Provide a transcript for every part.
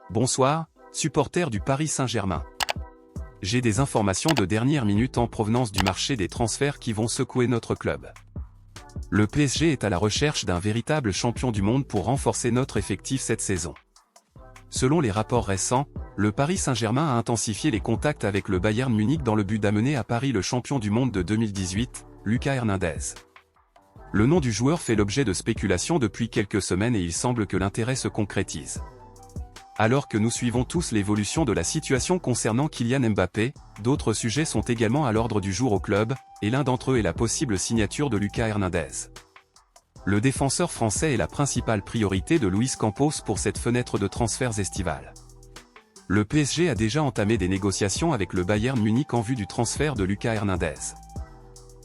Bonsoir, supporters du Paris Saint-Germain. J'ai des informations de dernière minute en provenance du marché des transferts qui vont secouer notre club. Le PSG est à la recherche d'un véritable champion du monde pour renforcer notre effectif cette saison. Selon les rapports récents, le Paris Saint-Germain a intensifié les contacts avec le Bayern Munich dans le but d'amener à Paris le champion du monde de 2018, Lucas Hernandez. Le nom du joueur fait l'objet de spéculations depuis quelques semaines et il semble que l'intérêt se concrétise. Alors que nous suivons tous l'évolution de la situation concernant Kylian Mbappé, d'autres sujets sont également à l'ordre du jour au club, et l'un d'entre eux est la possible signature de Lucas Hernandez. Le défenseur français est la principale priorité de Luis Campos pour cette fenêtre de transferts estivale. Le PSG a déjà entamé des négociations avec le Bayern Munich en vue du transfert de Lucas Hernandez.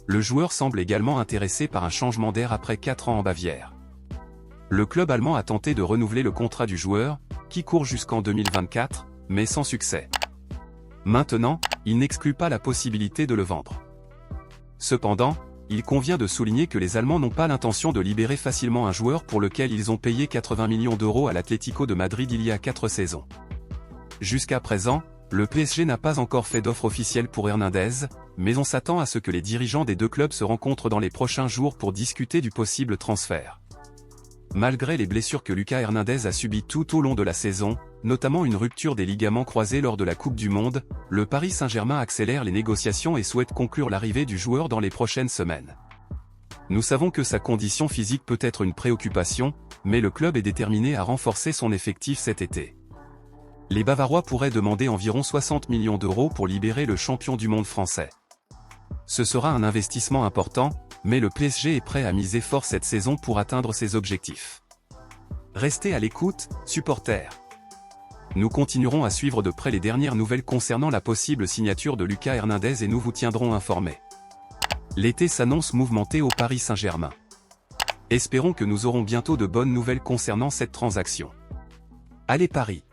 Le joueur semble également intéressé par un changement d'air après 4 ans en Bavière. Le club allemand a tenté de renouveler le contrat du joueur, qui court jusqu'en 2024, mais sans succès. Maintenant, il n'exclut pas la possibilité de le vendre. Cependant, il convient de souligner que les Allemands n'ont pas l'intention de libérer facilement un joueur pour lequel ils ont payé 80 millions d'euros à l'Atlético de Madrid il y a 4 saisons. Jusqu'à présent, le PSG n'a pas encore fait d'offre officielle pour Hernandez, mais on s'attend à ce que les dirigeants des deux clubs se rencontrent dans les prochains jours pour discuter du possible transfert. Malgré les blessures que Lucas Hernandez a subies tout au long de la saison, notamment une rupture des ligaments croisés lors de la Coupe du Monde, le Paris Saint-Germain accélère les négociations et souhaite conclure l'arrivée du joueur dans les prochaines semaines. Nous savons que sa condition physique peut être une préoccupation, mais le club est déterminé à renforcer son effectif cet été. Les Bavarois pourraient demander environ 60 millions d'euros pour libérer le champion du monde français. Ce sera un investissement important, mais le PSG est prêt à miser fort cette saison pour atteindre ses objectifs. Restez à l'écoute, supporters. Nous continuerons à suivre de près les dernières nouvelles concernant la possible signature de Lucas Hernandez et nous vous tiendrons informés. L'été s'annonce mouvementé au Paris Saint-Germain. Espérons que nous aurons bientôt de bonnes nouvelles concernant cette transaction. Allez Paris!